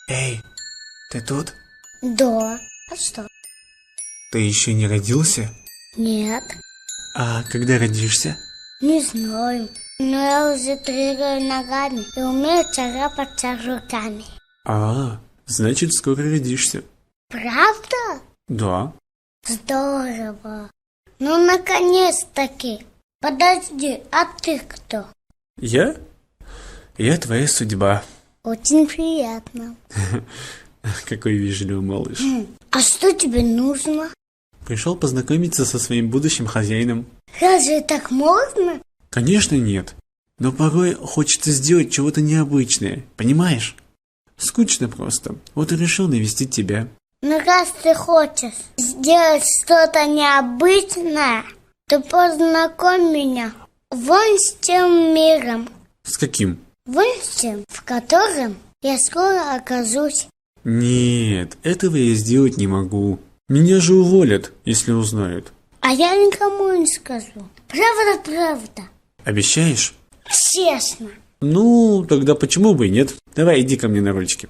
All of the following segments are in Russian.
Эй, ты тут? Да. А что? Ты еще не родился? Нет. А когда родишься? Не знаю. Но я уже двигаю ногами и умею царапаться руками. Значит, скоро родишься. Правда? Да. Здорово. Ну, наконец-таки. Подожди, а ты кто? Я? Я твоя судьба. Очень приятно. Какой вежливый малыш. А что тебе нужно? Пришел познакомиться со своим будущим хозяином. Разве так можно? Конечно нет. Но порой хочется сделать чего-то необычное. Понимаешь? Скучно просто. Вот и решил навестить тебя. Ну, раз ты хочешь сделать что-то необычное, то познакомь меня вон с тем миром. С каким? Вон с тем, в котором я скоро окажусь. Нет, этого я сделать не могу. Меня же уволят, если узнают. А я никому не скажу. Правда. Обещаешь? Честно. Ну, тогда почему бы и нет? Давай, иди ко мне на ручки.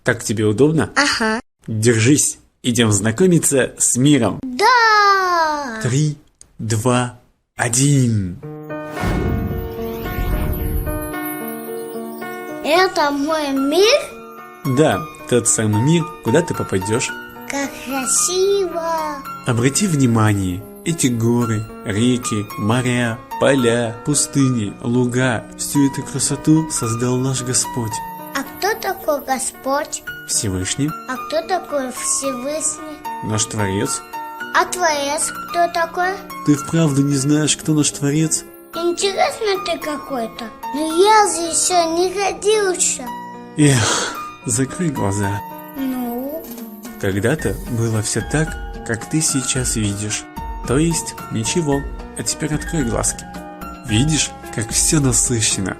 Так тебе удобно? Ага. Держись. Идем знакомиться с миром. Да! 3, 2, 1. Это мой мир? Да, тот самый мир, куда ты попадешь. Как красиво! Обрати внимание, эти горы, реки, моря, поля, пустыни, луга, всю эту красоту создал наш Господь. А кто такой Господь? Всевышний, А кто такой Всевышний? наш Творец. А Творец кто такой? Ты вправду не знаешь, кто наш Творец? Интересно ты какой-то. Но я же еще не родился. Эх, закрой глаза. Ну? Когда-то было все так, как ты сейчас видишь. То есть ничего. А теперь открой глазки. Видишь, как все насыщенно.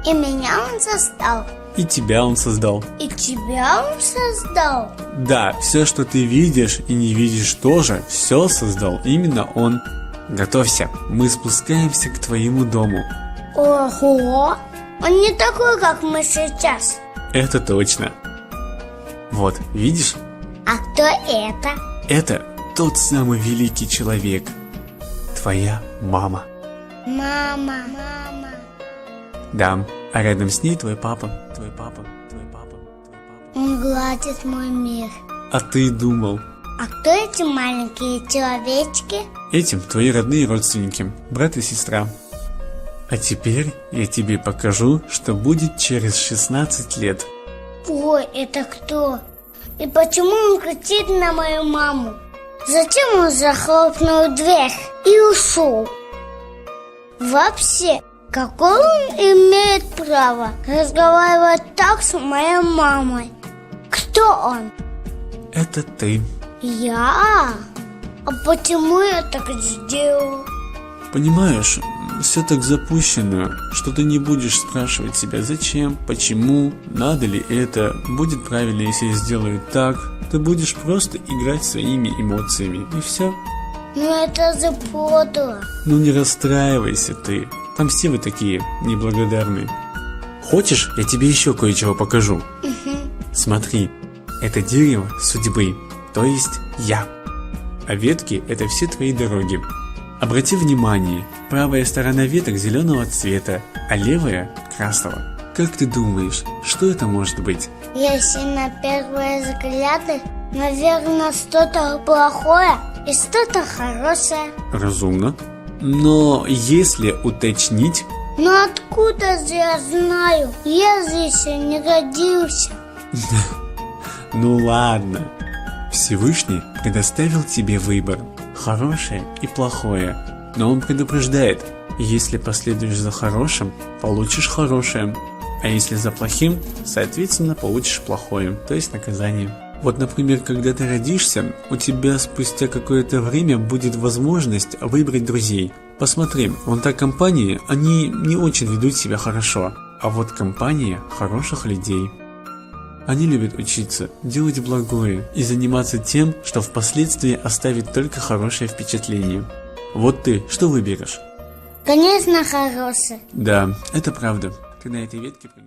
И меня он создал. И тебя он создал. И тебя он создал. Да, все, что ты видишь и не видишь тоже, все создал именно он. Готовься, мы спускаемся к твоему дому. Ого! Он не такой, как мы сейчас. Это точно. Вот, видишь? А кто это? Это тот самый великий человек. Твоя мама. Мама. Да, а рядом с ней твой папа. Он гладит мой мир. А ты думал, А кто эти маленькие человечки? этим твои родные родственники, брат и сестра. А теперь я тебе покажу, что будет через 16 лет. Ой, это кто? И почему он кричит на мою маму? Зачем он захлопнул дверь и ушел? Вообще, какое он имеет право разговаривать так с моей мамой? Кто он? Это ты. Я? А почему я так сделал? Понимаешь, все так запущено, что ты не будешь спрашивать себя, зачем, почему, надо ли это, будет правильно, если я сделаю так. Ты будешь просто играть своими эмоциями, и все. Ну это же подло. Ну не расстраивайся ты, там все вы такие неблагодарные. Хочешь, я тебе еще кое-чего покажу? Смотри, это дерево судьбы, то есть я. А ветки – это все твои дороги. Обрати внимание, правая сторона веток зеленого цвета, а левая – красного. Как ты думаешь, что это может быть? Если на первый взгляд, наверное, что-то плохое и что-то хорошее. Разумно. Но если уточнить, Но откуда же я знаю? Я же еще не родился. ну ладно. Всевышний предоставил тебе выбор, хорошее и плохое. Но он предупреждает, если последуешь за хорошим, получишь хорошее. А если за плохим, соответственно, получишь плохое, то есть наказание. Вот, например, когда ты родишься, у тебя спустя какое-то время будет возможность выбрать друзей. Посмотри, вон та компания, они не очень ведут себя хорошо, а вот компания хороших людей. Они любят учиться, делать благое и заниматься тем, что впоследствии оставит только хорошее впечатление. Вот ты что выберешь? Конечно, хорошее. Да, это правда. Ты на этой ветке принесешь.